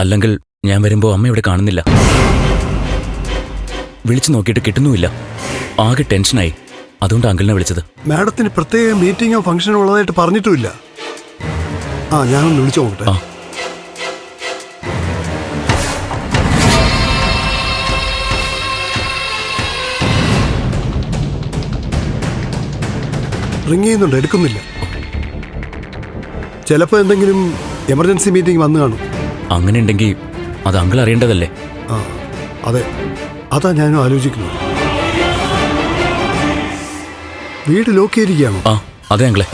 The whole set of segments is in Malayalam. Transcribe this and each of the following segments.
അല്ലെങ്കിൽ ഞാൻ വരുമ്പോ അമ്മ ഇവിടെ കാണുന്നില്ല. വിളിച്ചു നോക്കിയിട്ട് കിട്ടുന്നുമില്ല. ആകെ ടെൻഷനായി. അതുകൊണ്ട് അങ്കിളിനെ വിളിച്ചത്. മാഡത്തിന് പ്രത്യേക മീറ്റിംഗോ ഫംഗ്ഷനോ ഉള്ളതായിട്ട് പറഞ്ഞിട്ടുമില്ല. ഞാനൊന്ന് വിളിച്ചു നോക്കട്ടെ. റിങ് ചെയ്യുന്നുണ്ട്, എടുക്കുന്നില്ല. ചിലപ്പോ എന്തെങ്കിലും എമർജൻസി മീറ്റിംഗ് വന്നു കാണും. അങ്ങനെ ഉണ്ടെങ്കിൽ അത് അങ്കിൾ അറിയേണ്ടതല്ലേ? അതെ, അതാ ഞാനും ആലോചിക്കുന്നത്. വീട് ലോക്ക് ചെയ്തിരിക്കുകയാണോ? അതെ അങ്കിളെ.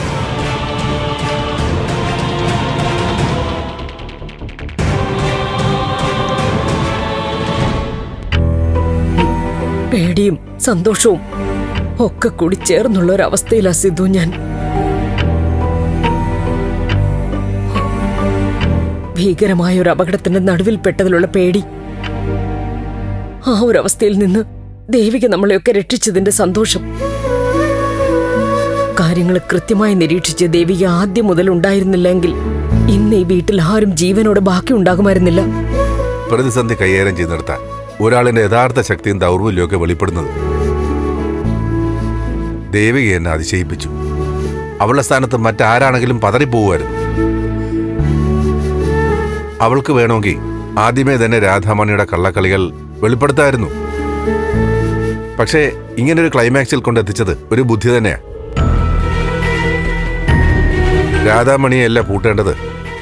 പേടിയും സന്തോഷവും ഒക്കെ കൂടി ചേർന്നുള്ള ഒരവസ്ഥയിലാ സിദ്ധു ഞാൻ. ഭീകരമായ ഒരു അപകടത്തിന്റെ നടുവിൽപ്പെട്ടതിലുള്ള പേടി, ആ ഒരവസ്ഥയിൽ നിന്ന് ദേവിക നമ്മളെയൊക്കെ രക്ഷിച്ചതിന്റെ സന്തോഷം. കാര്യങ്ങൾ കൃത്യമായി നിരീക്ഷിച്ച് ദേവിക ആദ്യം മുതൽ ഉണ്ടായിരുന്നില്ലെങ്കിൽ ഇന്ന് ഈ വീട്ടിൽ ആരും ജീവനോടെ ബാക്കി ഉണ്ടാകുമായിരുന്നില്ല. പ്രതിസന്ധി കൈകാര്യം ചെയ്തെടുത്ത ഒരാളിന്റെ യഥാർത്ഥ ശക്തിയും ദൗർബല്യവും ഒക്കെ വെളിപ്പെടുന്നത് ദേവിക എന്നെ അതിശയിപ്പിച്ചു. അവളുടെ സ്ഥാനത്ത് മറ്റാരാണെങ്കിലും പതറിപ്പോവുമായിരുന്നു. അവൾക്ക് വേണമെങ്കിൽ ആദ്യമേ തന്നെ രാധാമണിയുടെ കള്ളക്കളികൾ വെളിപ്പെടുത്തായിരുന്നു. പക്ഷേ ഇങ്ങനൊരു ക്ലൈമാക്സിൽ കൊണ്ടെത്തിച്ചത് ഒരു ബുദ്ധി തന്നെയാ. രാധാമണിയല്ല പൂട്ടേണ്ടത്,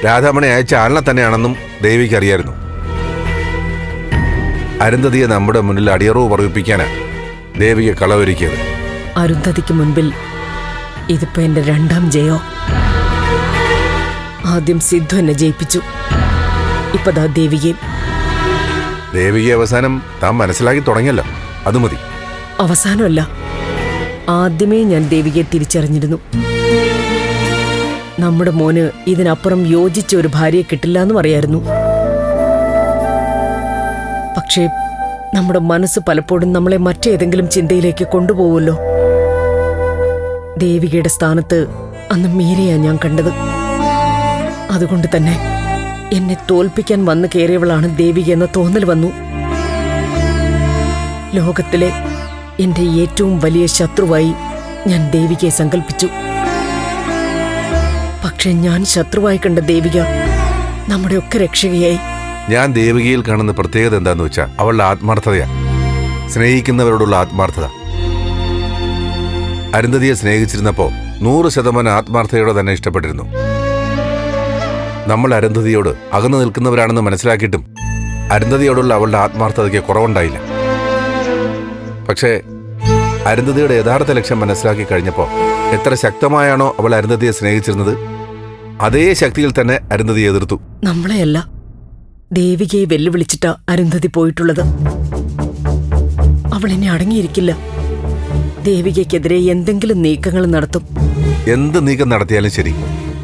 രാധാമണി അയച്ച ആളിനെ തന്നെയാണെന്നും ദേവിക്ക് അറിയായിരുന്നു. അരുന്ധതിയെ നമ്മുടെ മുന്നിൽ അടിയറവ് പറയിപ്പിക്കാനാ ദേവിക കളവൊരുക്കിയത്. അരുന്ധതിക്ക് മുൻപിൽ ഇതിപ്പോ എന്റെ രണ്ടാം ജയോ. ആദ്യം സിദ്ധു എന്നെ ജയിപ്പിച്ചു, ഇപ്പതാ ദേവികയും. ദേവികയെ അവസാനം താൻ മനസ്സിലാക്കി തുടങ്ങിയല്ലോ, അത് മതി. അവസാനമല്ല, ആദ്യമേ ഞാൻ ദേവികയെ തിരിച്ചറിഞ്ഞിരുന്നു. നമ്മുടെ മോന് ഇതിനപ്പുറം യോജിച്ച ഒരു ഭാര്യയെ കിട്ടില്ല എന്നും അറിയായിരുന്നു. പക്ഷേ നമ്മുടെ മനസ്സ് പലപ്പോഴും നമ്മളെ മറ്റേതെങ്കിലും ചിന്തയിലേക്ക് കൊണ്ടുപോകുമല്ലോ. ദേവികയുടെ സ്ഥാനത്ത് അന്ന് മീരയാ ഞാൻ കണ്ടത്. അതുകൊണ്ട് തന്നെ എന്നെ തോൽപ്പിക്കാൻ വന്നു കയറിയവളാണ് ദേവിക എന്ന തോന്നൽ വന്നു. ലോകത്തിലെ എന്റെ ഏറ്റവും വലിയ ശത്രുവായി ഞാൻ ദേവികയെ സങ്കല്പിച്ചു. പക്ഷെ ഞാൻ ശത്രുവായി കണ്ട ദേവിക നമ്മുടെയൊക്കെ രക്ഷകയായി. ഞാൻ ദേവികയിൽ കാണുന്ന പ്രത്യേകത എന്താന്ന് വെച്ചാൽ അവളുടെ ആത്മാർത്ഥതയാ, സ്നേഹിക്കുന്നവരോടുള്ള ആത്മാർത്ഥത. അരുന്ധതിയെ സ്നേഹിച്ചിരുന്നപ്പോ 100% ആത്മാർത്ഥതയോടെ തന്നെ ഇഷ്ടപ്പെട്ടിരുന്നു. നമ്മൾ അരുന്ധതിയോട് അകന്നു നിൽക്കുന്നവരാണെന്ന് മനസ്സിലാക്കിയിട്ടും അരുന്ധതിയോടുള്ള അവളുടെ ആത്മാർത്ഥതയ്ക്ക് കുറവുണ്ടായില്ല. പക്ഷേ അരുന്ധതിയുടെ യഥാർത്ഥ ലക്ഷ്യം മനസ്സിലാക്കി കഴിഞ്ഞപ്പോ എത്ര ശക്തമായാണോ അവൾ അരുന്ധതിയെ സ്നേഹിച്ചിരുന്നത്, അതേ ശക്തിയിൽ തന്നെ അരുന്ധതിയെ എതിർത്തു. നമ്മളെയല്ല, ദേവികയെ വെല്ലുവിളിച്ചിട്ടാ അരുന്ധതി പോയിട്ടുള്ളത്. അവൾ എന്നെ അടങ്ങിയിരിക്കില്ല. ദേവികയ്ക്കെതിരെ എന്തെങ്കിലും നീക്കങ്ങൾ നടത്തും. എന്ത് നീക്കം നടത്തിയാലും ശരി,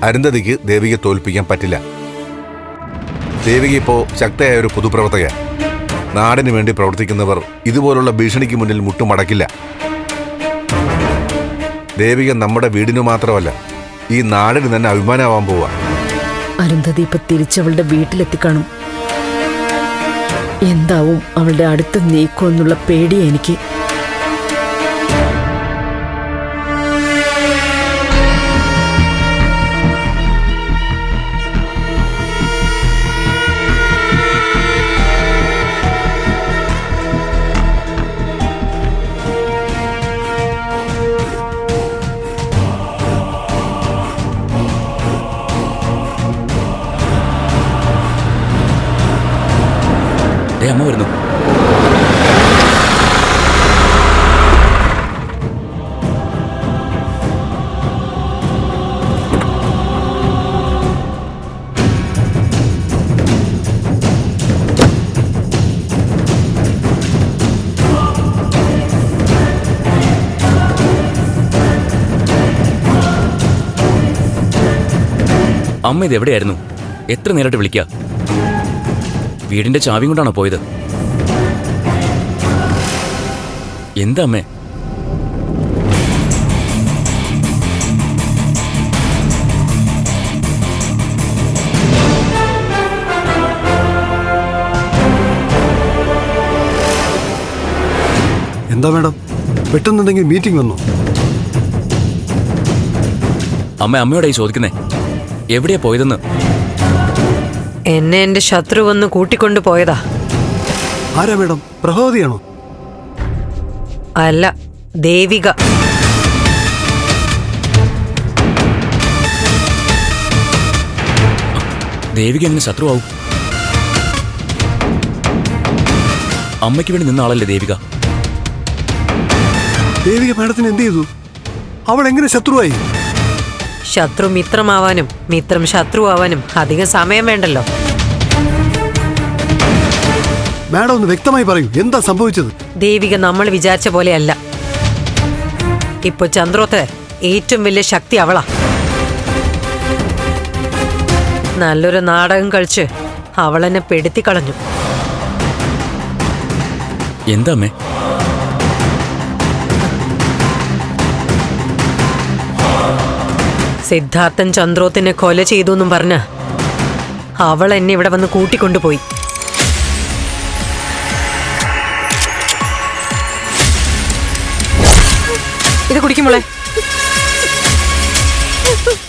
അരുന്ധതിക്ക് ദേവികയെ തോൽപ്പിക്കാൻ പറ്റില്ല. ദേവിക ഇപ്പോ ശക്തയായ ഒരു പൊതുപ്രവർത്തക. നാടിനു വേണ്ടി പ്രവർത്തിക്കുന്നവർ ഇതുപോലുള്ള ഭീഷണിക്ക് മുന്നിൽ മുട്ടുമടക്കില്ല. ദേവിക നമ്മുടെ വീടിനു മാത്രമല്ല, ഈ നാടിന് തന്നെ അഭിമാനമാവാൻ പോവാ. അരുന്ധതി ഇപ്പൊ തിരിച്ചവളുടെ വീട്ടിലെത്തിക്കാണും. എന്താവും അവളുടെ അടുത്ത നീക്കം എന്നുള്ള പേടിയാ എനിക്ക്. അമ്മ വരുന്നു. അമ്മ ഇത് എവിടെയായിരുന്നു? എത്ര നേരിട്ട് വിളിക്കുക? വീടിന്റെ ചാവി കൊണ്ടാണോ പോയത്? എന്താ അമ്മേ? എന്താ മാഡം പെട്ടെന്നുണ്ടെങ്കിൽ മീറ്റിംഗ് വന്നു? അമ്മയോടായി ചോദിക്കുന്നേ, എവിടെയാ പോയതെന്ന്? എന്നെ എന്റെ ശത്രു വന്ന് കൂട്ടിക്കൊണ്ടു പോയതാ. ആരാ മാഡം? പ്രഭാവതിയാണോ? അല്ല, ദേവിക. ദേവിക എങ്ങനെ ശത്രുവാവും? അമ്മയ്ക്ക് വേണ്ടി നിന്ന ആളല്ലേ ദേവിക. ദേവിക മാഡത്തിന് എന്ത് ചെയ്തു? അവൾ എങ്ങനെ ശത്രുവായി? ശത്രു മിത്രമാവാനും മിത്രം ശത്രുവാവാനും അധികം സമയം വേണ്ടല്ലോ. മാഡം ഒന്ന് വ്യക്തമായി പറയൂ, എന്താ സംഭവിച്ചത്? ദേവിക നമ്മൾ വിചാരിച്ച പോലെയല്ല. ഇപ്പൊ ചന്ദ്രോത്ത് ഏറ്റവും വലിയ ശക്തി അവളാ. നല്ലൊരു നാടകം കളിച്ച് അവളെന്നെ പെടുത്തി കളഞ്ഞു. എന്താ അമ്മേ? സിദ്ധാർത്ഥൻ ചന്ദ്രോത്തിനെ കൊല ചെയ്തു എന്നും പറഞ്ഞ് അവൾ എന്നെ ഇവിടെ വന്ന് കൂട്ടിക്കൊണ്ടുപോയി. ഇത് കുടിക്കുമ്പോളെ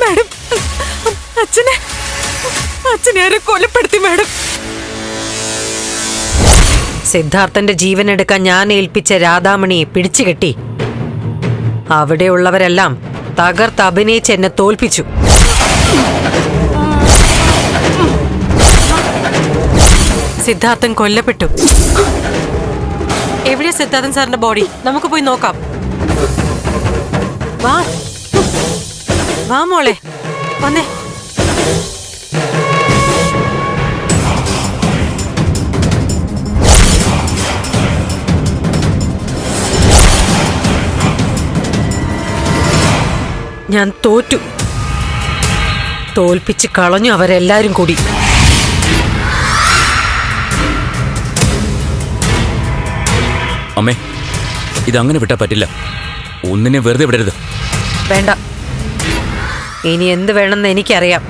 മാഡം, അച്ഛനെ ആരെ കൊലപ്പെടുത്തി മാഡം? സിദ്ധാർത്ഥന്റെ ജീവനെടുക്കാൻ ഞാൻ ഏൽപ്പിച്ച രാധാമണിയെ പിടിച്ചുകെട്ടി അവിടെയുള്ളവരെല്ലാം തകർത്ത് അഭിനയിച്ച് എന്നെ തോൽപ്പിച്ചു. സിദ്ധാർത്ഥൻ കൊല്ലപ്പെട്ടു. എവിടെയാ സിദ്ധാർത്ഥൻ സാറിന്റെ ബോഡി? നമുക്ക് പോയി നോക്കാം. വാ വാ മോളെ, വന്നേ. ഞാൻ തോറ്റു. തോൽപ്പിച്ച് കളഞ്ഞു അവരെല്ലാരും കൂടി. അമ്മേ, ഇതങ്ങനെ വിട്ടാ പറ്റില്ല. ഒന്നിനെ വെറുതെ വിടരുത്. വേണ്ട, ഇനി എന്ത് വേണമെന്ന് എനിക്കറിയാം.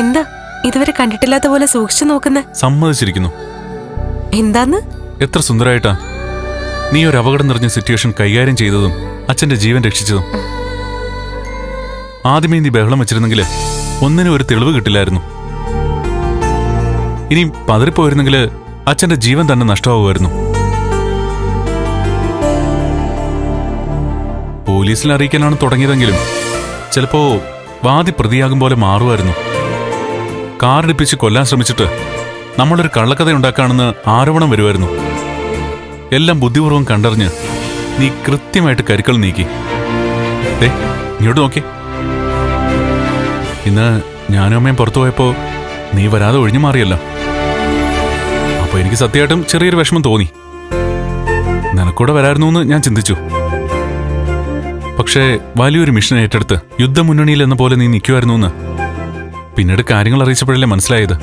എന്താ ഇതുവരെ കണ്ടിട്ടില്ലാത്ത പോലെ സൂക്ഷിച്ചു നോക്കുന്നേ? സമ്മതിച്ചിരിക്കുന്നു. എന്താന്ന്? എത്ര സുന്ദരായിട്ടാ നീ ഒരു അപകടം നിറഞ്ഞ സിറ്റുവേഷൻ കൈകാര്യം ചെയ്തതും അച്ഛന്റെ ജീവൻ രക്ഷിച്ചതും. ആദ്യമേ നീ ബഹളം വെച്ചിരുന്നെങ്കിൽ ഒന്നിനും ഒരു തെളിവ് കിട്ടില്ലായിരുന്നു. ഇനി പതറിപ്പോയിരുന്നെങ്കിൽ അച്ഛന്റെ ജീവൻ തന്നെ നഷ്ടമാവുമായിരുന്നു. പോലീസിൽ അറിയിക്കാനാണ് തുടങ്ങിയതെങ്കിലും ചിലപ്പോ വാദി പ്രതിയാകും പോലെ മാറുമായിരുന്നു. കാറിടിപ്പിച്ച് കൊല്ലാൻ ശ്രമിച്ചിട്ട് നമ്മളൊരു കള്ളക്കഥ ഉണ്ടാക്കാണെന്ന് ആരോപണം വരുമായിരുന്നു. എല്ലാം ബുദ്ധിപൂർവ്വം കണ്ടറിഞ്ഞ് നീ കൃത്യമായിട്ട് കരുക്കൾ നീക്കി. ഇങ്ങോട്ട് നോക്കി. ഇന്ന് ഞാനും അമ്മയും പുറത്തു പോയപ്പോ നീ വരാതെ ഒഴിഞ്ഞു മാറിയല്ലോ. അപ്പൊ എനിക്ക് സത്യമായിട്ടും ചെറിയൊരു വിഷമം തോന്നി. നിനക്കൂടെ വരായിരുന്നു എന്ന് ഞാൻ ചിന്തിച്ചു. പക്ഷേ വലിയൊരു മിഷൻ ഏറ്റെടുത്ത് യുദ്ധമുന്നണിയിൽ എന്ന പോലെ നീ നിൽക്കുമായിരുന്നു എന്ന് പിന്നീട് കാര്യങ്ങൾ അറിയിച്ചപ്പോഴല്ലേ മനസ്സിലായത്.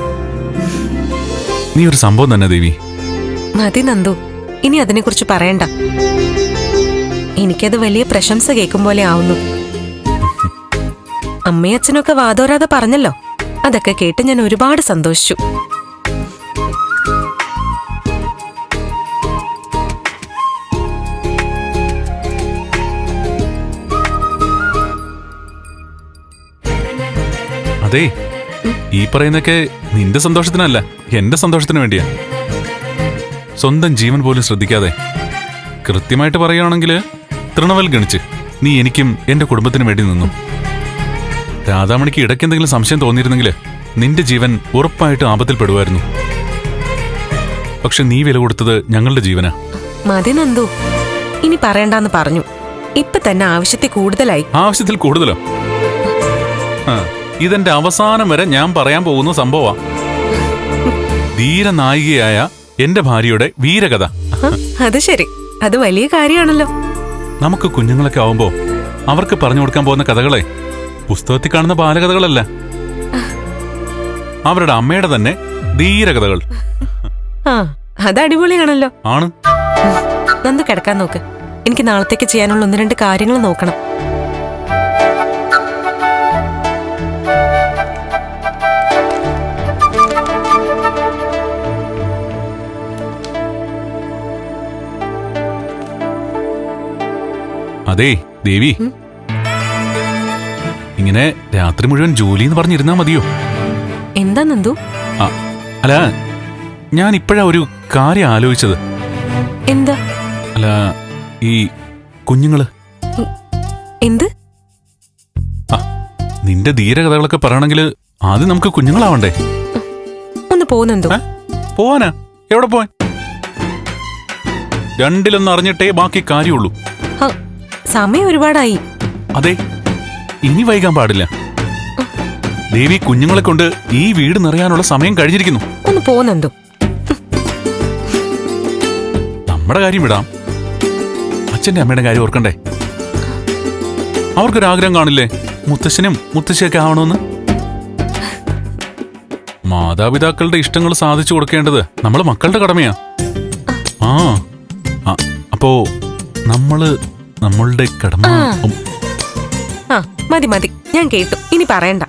നീ ഒരു സംഭവം തന്നെ ദേവി. മതി നന്ദു, ഇനി അതിനെക്കുറിച്ച് പറയണ്ട. എനിക്കത് വലിയ പ്രശംസ കേൾക്കും പോലെ ആവുന്നു. അമ്മയും അച്ഛനൊക്കെ വാദോരാതെ പറഞ്ഞല്ലോ, അതൊക്കെ കേട്ട് ഞാൻ ഒരുപാട് സന്തോഷിച്ചു. അതെ, ഈ പറയുന്നൊക്കെ നിന്റെ സന്തോഷത്തിനല്ല, എന്റെ സന്തോഷത്തിന് വേണ്ടിയാ. സ്വന്തം ജീവൻ പോലും ശ്രദ്ധിക്കാതെ കൃത്യമായിട്ട് പറയുകയാണെങ്കിൽ തൃണവൽ ഗണിച്ച് നീ എനിക്കും എന്റെ കുടുംബത്തിനും വേണ്ടി നിന്നു. രാധാമണിക്ക് ഇടയ്ക്ക് എന്തെങ്കിലും സംശയം തോന്നിയിരുന്നെങ്കിൽ നിന്റെ ജീവൻ ഉറപ്പായിട്ട് ആപത്തിൽപ്പെടുമായിരുന്നു. പക്ഷെ നീ വില കൊടുത്തത് ഞങ്ങളുടെ ജീവനാ. മതി നന്ദു, ഇനി പറയണ്ടെന്ന് പറഞ്ഞു. ഇപ്പൊ തന്നെ ആവശ്യത്തിൽ കൂടുതലായി. ആവശ്യത്തിൽ കൂടുതലോ? ഇതെന്റെ അവസാനം വരെ ഞാൻ പറയാൻ പോകുന്ന സംഭവമാണ്. ധീരനായികയായ എന്റെ ഭാര്യയുടെ വീരകഥ. അത് ശരി, അത് വലിയ കാര്യമാണല്ലോ. നമുക്ക് കുഞ്ഞുങ്ങളൊക്കെ ആവുമ്പോ അവർക്ക് പറഞ്ഞു കൊടുക്കാൻ പോകുന്ന കഥകളെ പുസ്തകത്തിൽ കാണുന്ന ബാലകഥകളല്ല, അവരുടെ അമ്മയുടെ തന്നെ ധീരകഥകൾ. ആ, അത് അടിപൊളിയാണല്ലോ. ആണ്. നന്ദു കിടക്കാൻ നോക്ക്. എനിക്ക് നാളത്തേക്ക് ചെയ്യാനുള്ള 1-2 കാര്യങ്ങൾ നോക്കണം. അതേ ദേവി, ഇങ്ങനെ രാത്രി മുഴുവൻ ജോലി എന്ന് പറഞ്ഞിരുന്നാ മതിയോ? എന്താ നന്ദു? അല്ല, ഞാൻ ഇപ്പോഴാ ഒരു കാര്യം ആലോചിച്ചത്. എന്താ? അല്ല, ഈ കുഞ്ഞുങ്ങള്. എന്ത്? നിന്റെ ധീരകഥകളൊക്കെ പറയണമെങ്കിൽ ആദ്യം നമുക്ക് കുഞ്ഞുങ്ങളാവണ്ടേ? ഒന്ന് പോകുന്നെന്തോ? പോവാനാ? എവിടെ പോവാൻ? 2-1 അറിഞ്ഞിട്ടേ ബാക്കി കാര്യമുള്ളൂ. സമയം ഒരുപാടായി. അതെ, ഇനി വൈകാൻ പാടില്ല. ദേവി, കുഞ്ഞുങ്ങളെ കൊണ്ട് ഈ വീട് നിറയാനുള്ള സമയം കഴിഞ്ഞിരിക്കുന്നു. ഒന്ന് പോകുന്നെന്തോ? നമ്മുടെ കാര്യം വിടാം, അച്ഛന്റെ അമ്മയുടെ കാര്യം ഓർക്കണ്ടേ? അവർക്കൊരാഗ്രഹം കാണില്ലേ, മുത്തശ്ശനും മുത്തശ്ശിയൊക്കെ ആവണമെന്ന്? മാതാപിതാക്കളുടെ ഇഷ്ടങ്ങൾ സാധിച്ചു കൊടുക്കേണ്ടത് നമ്മൾ മക്കളുടെ കടമയാ. അപ്പോ നമ്മളുടെ കടമ. മതി മതി, ഞാൻ കേട്ടു, ഇനി പറയണ്ട.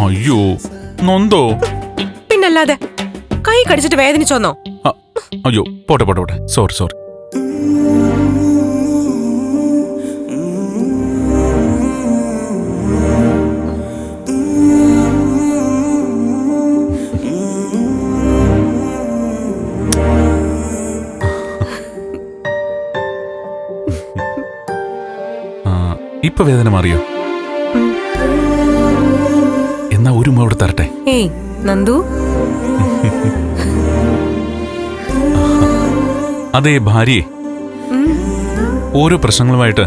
അയ്യോ, നൊന്തോ? പിന്നല്ലാതെ, കൈ കടിച്ചിട്ട് വേദനിച്ചോന്നോ? അയ്യോ, പോട്ടെ പോട്ടെ പോട്ടെ, സോറി. ഇപ്പൊ വേദന മാറിയോ? എന്നാ ഒരു അവിടെ തരട്ടെ. ഏയ് നന്ദു. അതെ ഭാര്യയെ, ഓരോ പ്രശ്നങ്ങളുമായിട്ട്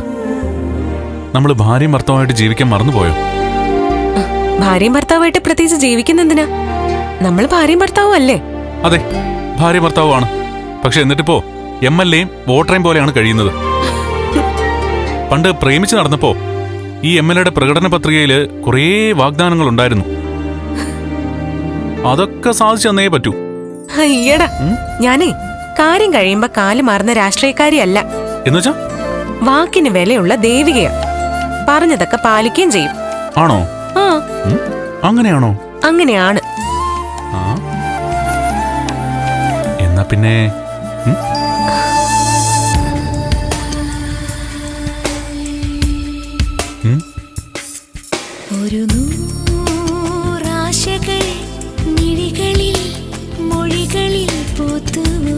നമ്മൾ ഭാര്യയും ഭർത്താവുമായിട്ട് ജീവിക്കാൻ മറന്നുപോയോ? ഭാര്യയും ഭർത്താവുമായിട്ട് പ്രത്യേകിച്ച് ജീവിക്കുന്നെന്തിനാ? നമ്മൾ ഭാര്യയും ഭർത്താവും അല്ലേ? അതെ, ഭാര്യ ഭർത്താവുമാണ്. പക്ഷെ എന്നിട്ടിപ്പോ MLAയും വോട്ടറേയും പോലെയാണ് കഴിയുന്നത്. പണ്ട് പ്രേമിച്ച് നടന്നപ്പോ ഈ MLAയുടെ പ്രകടന പത്രികയില് കുറേ വാഗ്ദാനങ്ങൾ ഉണ്ടായിരുന്നു. അതൊക്കെ സാധിച്ചു തന്നേ പറ്റൂ. അയ്യടാ, ഞാനേ കാര്യം കഴിയുമ്പോ കാല് മാറുന്ന രാഷ്ട്രീയക്കാരിയല്ല. എന്നുവെച്ചാ വാക്കിന് വിലയുള്ള ദേവികയാ. പറഞ്ഞതൊക്കെ പാലിക്കുകയും ചെയ്യും. ആണോ? അങ്ങനെയാണോ? അങ്ങനെയാണ്. എന്നാ പിന്നെ ഒരു നൂറാശകൾ മിഴികളിൽ മൊഴികളിൽ പൂത്തുവോ,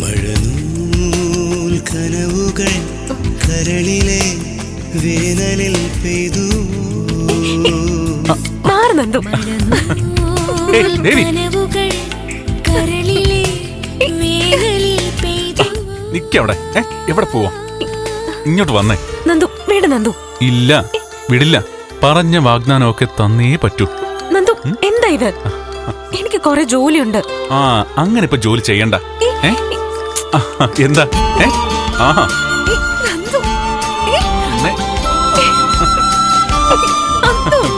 മഴനൂൽ കനവുകൾ കരളിലെ വേനലിൽ പെയ്തു. കനവുകൾ കരളിലെ വേനലിൽ പെയ്തു. നിക്കവിടെ. എവിടെ പോവാ? ഇങ്ങോട്ട് വന്നേ. നന്ദു, വീട് നന്ദു. ഇല്ല, വിടില്ല. പറഞ്ഞ വാഗ്ദാനമൊക്കെ തന്നേ പറ്റൂ. നന്ദു, എന്താ ഇത്? എനിക്ക് കുറെ ജോലിയുണ്ട്. അങ്ങനെ ഇപ്പൊ ജോലി ചെയ്യണ്ട. എന്താ? ആഹാ,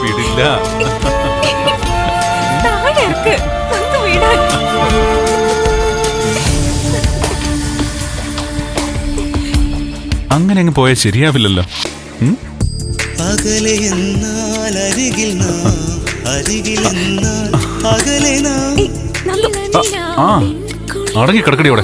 വിടില്ല. അങ്ങനെ അങ്ങ് പോയാൽ ശരിയാവില്ലല്ലോ. അടങ്ങി കിടക്കടിയോടെ.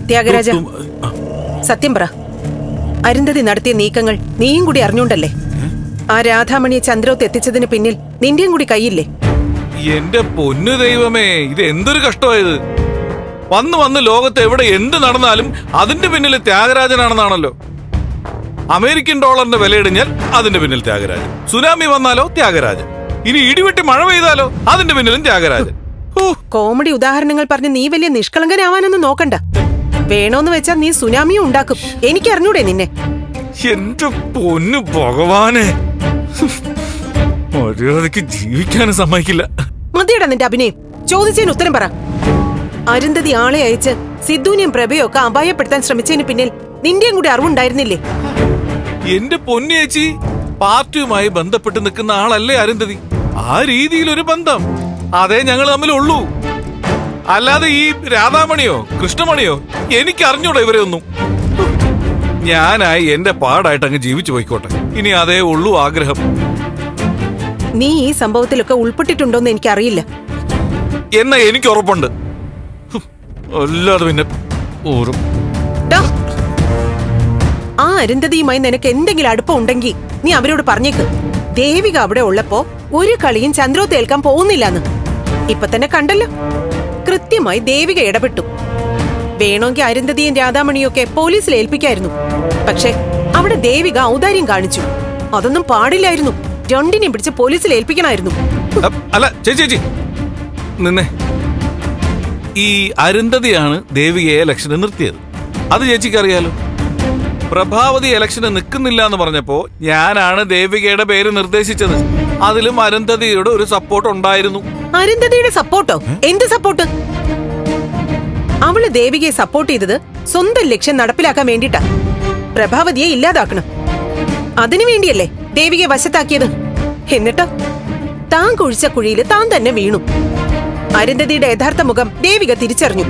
ത്യാഗരാജ, സത്യം പറ. അരുന്ധതി നടത്തിയ നീക്കങ്ങൾ നീയും കൂടി അറിഞ്ഞോണ്ടല്ലേ? ആ രാധാമണിയെ ചന്ദ്രോത്ത് എത്തിച്ചതിന് പിന്നിൽ നിന്റെയും കൂടി കൈയില്ലേ? എന്റെ പൊന്നു ദൈവമേ, ഇത് എന്തൊരു കഷ്ടമായത്! വന്ന് വന്ന് ലോകത്ത് എവിടെ എന്ത് നടന്നാലും അതിന്റെ പിന്നിൽ ത്യാഗരാജനാണെന്നാണല്ലോ. അമേരിക്കൻ ഡോളറിന്റെ വിലയിടിഞ്ഞാൽ അതിന്റെ പിന്നിൽ ത്യാഗരാജൻ, സുനാമി വന്നാലോ ത്യാഗരാജൻ, ഇനി ഇടിവെട്ടി മഴ പെയ്താലോ അതിന്റെ പിന്നിലും ത്യാഗരാജൻ. കോമഡി ഉദാഹരണങ്ങൾ പറഞ്ഞ് നീ വലിയ നിഷ്കളങ്കനാവാനൊന്നും നോക്കണ്ട. വേണോന്ന് വെച്ചാൽ നീ സുനാമിയും ഉണ്ടാക്കും. എനിക്കറിഞ്ഞൂടെ നിന്നെ? എന്റെ പൊന്നു ഭഗവാനെ, മര്യാദക്ക് ജീവിക്കാനും സമ്മതിക്കില്ല. മതിയടാ നിന്റെ അഭിനയം. ചോദിച്ചതിന് ഉത്തരം പറ. അരുന്ധതി ആളെ അയച്ച് സിദ്ധുവിനെയും പ്രഭയും ഒക്കെ അപായപ്പെടുത്താൻ ശ്രമിച്ചതിന് പിന്നിൽ നിന്റെയും കൂടി അറിവുണ്ടായിരുന്നില്ലേ? എന്റെ പൊന്നേച്ചി, പാർട്ടിയുമായി ബന്ധപ്പെട്ട് നിൽക്കുന്ന ആളല്ലേ അരുന്ധതി. ആ രീതിയിൽ ഒരു ബന്ധം അതേ ഞങ്ങൾ തമ്മിലുള്ളൂ. അല്ലാതെ ഈ രാധാമണിയോ കൃഷ്ണമണിയോ എനിക്ക് അറിഞ്ഞൂടാ ഇവരെ ഒന്നും. ഞാനായി എന്റെ പാടായിട്ട് അങ്ങ് ജീവിച്ചു പോയിക്കോട്ടെ. ഇനി അതേ ഉള്ളൂ ആഗ്രഹം. നീ ഈ സംഭവത്തിലൊക്കെ ഉൾപ്പെട്ടിട്ടുണ്ടോന്ന് എനിക്കറിയില്ല. എന്നാ എനിക്ക് ഉറപ്പുണ്ട്. അല്ലാതെ പിന്നെ ഓറും. ആ അരുന്ധതിയുമായി നിനക്ക് എന്തെങ്കിലും അടുപ്പം ഉണ്ടെങ്കിൽ നീ അവരോട് പറഞ്ഞേക്ക്. ദേവിക അവിടെ ഉള്ളപ്പോ ഒരു കളിയും ചന്ദ്രോത്ത് ഏൽക്കാൻ പോകുന്നില്ലാന്ന് ഇപ്പൊ തന്നെ കണ്ടല്ലോ. കൃത്യമായി ദേവിക ഇടപെട്ടു. വേണമെങ്കിൽ അരുന്ധതിയും രാധാമണിയും ഒക്കെ പോലീസിൽ ഏൽപ്പിക്കായിരുന്നു. പക്ഷെ അവിടെ ദേവിക ഔദാര്യം കാണിച്ചു. അതൊന്നും പാടില്ലായിരുന്നു. രണ്ടിനെയും പിടിച്ച് പോലീസിൽ ഏൽപ്പിക്കണമായിരുന്നു. അല്ല ചേച്ചി നിന്നെ, ഈ അരുന്ധതിയാണ് ദേവികയെ ഇലക്ഷന് നിർത്തിയത്. അത് ചേച്ചിക്ക് അറിയാലോ. പ്രഭാവതി ഇലക്ഷന് നിൽക്കുന്നില്ല എന്ന് പറഞ്ഞപ്പോ ഞാനാണ് ദേവികയുടെ പേര് നിർദ്ദേശിച്ചത്. അതിലും അരുന്ധതിയുടെ ഒരു സപ്പോർട്ട് ഉണ്ടായിരുന്നു. അരുന്ധതിയുടെ സപ്പോർട്ടോ? എന്ത് സപ്പോർട്ട്? അവള് ദേവികയെ സപ്പോർട്ട് ചെയ്തത് സ്വന്തം ലക്ഷ്യം നടപ്പിലാക്കാൻ വേണ്ടിട്ടാ. പ്രഭാവതിയെ ഇല്ലാതാക്കണം. അതിനു വേണ്ടിയല്ലേ ദേവികയെ വശത്താക്കിയത്. എന്നിട്ടോ താൻ കുഴിച്ച കുഴിയിൽ താൻ തന്നെ വീണു. അരുന്ധതിയുടെ യഥാർത്ഥ മുഖം ദേവിക തിരിച്ചറിഞ്ഞു.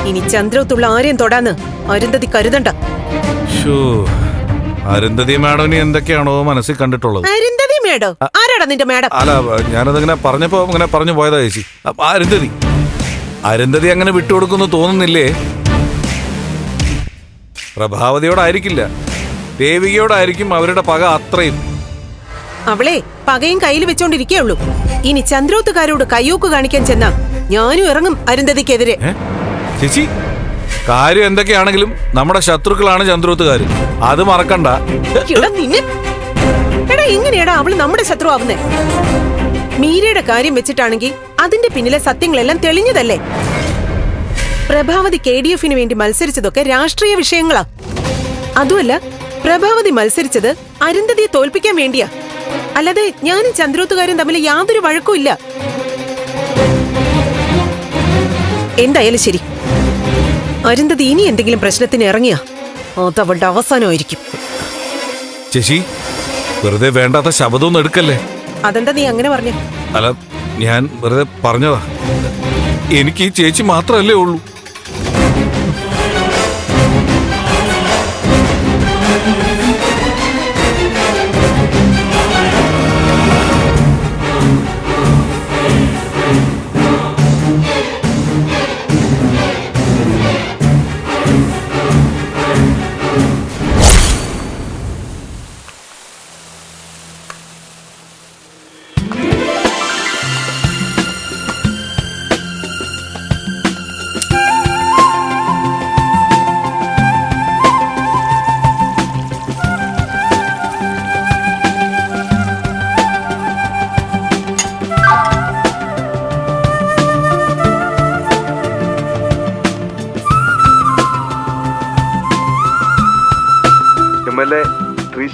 ഇനി ചന്ദ്രോത്തുള്ള ആരെയും തൊടാന്ന് അരുന്ധതി കരുതണ്ട. അരുന്ധതി മാഡം എന്തൊക്കെയാണോ മനസ്സിൽ കണ്ടിട്ടുള്ളത്? അരുന്ധതി മേഡോ? ആരാടാ നിന്റെ മേഡം? അല്ല, ഞാനതിങ്ങനെ പറഞ്ഞപ്പോ അങ്ങനെ പറഞ്ഞു പോയതാ ചേച്ചി. അരുന്ധതി അങ്ങനെ വിട്ടുകൊടുക്കുന്നു തോന്നുന്നില്ലേ? പ്രഭാവതിയോടായിരിക്കില്ല, ദേവികയോടായിരിക്കും അവരുടെ പക അത്രയും. അവളെ പകയും കയ്യിൽ വെച്ചോണ്ടിരിക്കേയുള്ളൂ. ഇനി ചന്ദ്രോത്തുകാരോട് കയ്യൂക്ക് കാണിക്കാൻ ചെന്നാ ഞാനും ഇറങ്ങും അരുന്ധതിക്കെതിരെ. ചേച്ചി, കാര്യം എന്തൊക്കെയാണെങ്കിലും നമ്മുടെ ശത്രുക്കളാണ് ചന്ദ്രോത്തുകാര്, അത് മറക്കണ്ട. എടാ, എങ്ങനെയാടാ അവള് നമ്മുടെ ശത്രു ആവുന്നേ? മീരയുടെ കാര്യം വെച്ചിട്ടാണെങ്കിൽ അതിന്റെ പിന്നിലെ സത്യങ്ങളെല്ലാം തെളിഞ്ഞതല്ലേ? പ്രഭാവതി KDF വേണ്ടി മത്സരിച്ചതൊക്കെ രാഷ്ട്രീയ വിഷയങ്ങളാ. അതുമല്ല, പ്രഭാവതി മത്സരിച്ചത് അരുന്ധതിയെ തോൽപ്പിക്കാൻ വേണ്ടിയാ. അല്ലാതെ ഞാനും ചന്ദ്രോത്തുകാരും തമ്മിൽ യാതൊരു വഴക്കും ഇല്ല. എന്തായാലും ശരി, അരുന്ധതി ഇനി എന്തെങ്കിലും പ്രശ്നത്തിന് ഇറങ്ങിയാ അതവളുടെ അവസാനമായിരിക്കും. ചേച്ചി, വെറുതെ വേണ്ടാത്ത ശബ്ദമൊന്നും എടുക്കല്ലേ. അതെന്താ നീ അങ്ങനെ പറഞ്ഞ? അല്ല, ഞാൻ വെറുതെ പറഞ്ഞതാ. എനിക്ക് ഈ ചേച്ചി മാത്രമല്ലേ ഉള്ളൂ.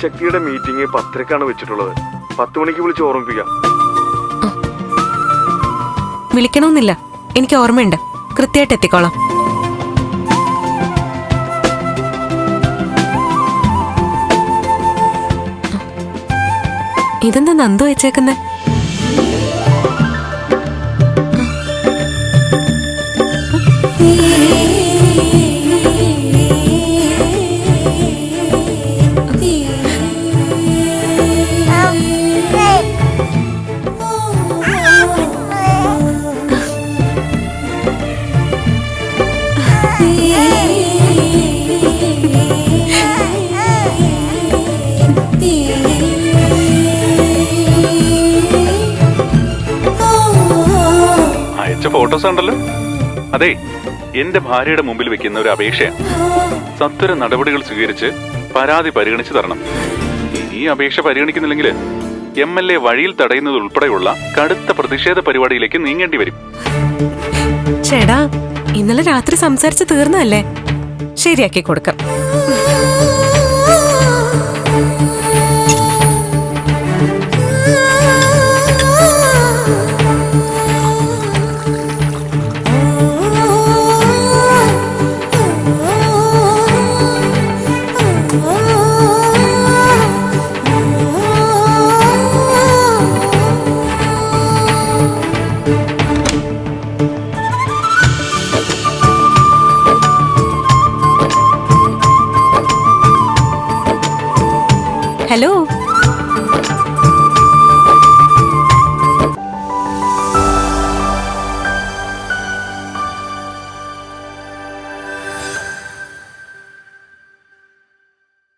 ശക്തിയുടെ മീറ്റിംഗ് 10:00-ക്കാണ് വെച്ചിട്ടുള്ളത്. 10 മണിക്ക് വിളിച്ച് ഓർമ്മിപ്പിക്കാം. വിളിക്കണമെന്നില്ല, എനിക്ക് ഓർമ്മയുണ്ട്. കൃത്യമായിട്ട് എത്തിക്കോളാം. ഇതെന്താ നന്ദു വെച്ചേക്കുന്നേ? ഫോട്ടോസ് ഉണ്ടല്ലോ. അതെ, എന്റെ ഭാര്യയുടെ മുമ്പിൽ വെക്കുന്ന ഒരു അപേക്ഷയാണ്. സത്വര നടപടികൾ സ്വീകരിച്ച് പരാതി പരിഗണിച്ചു തരണം. ഈ അപേക്ഷ പരിഗണിക്കുന്നില്ലെങ്കിൽ MLA വഴിയിൽ തടയുന്നത് ഉൾപ്പെടെയുള്ള കടുത്ത പ്രതിഷേധ പരിപാടിയിലേക്ക് നീങ്ങേണ്ടി വരും. ചേടാ, ഇന്നലെ രാത്രി സംസാരിച്ച് തീർന്നല്ലേ? ശരിയാക്കി കൊടുക്കാം.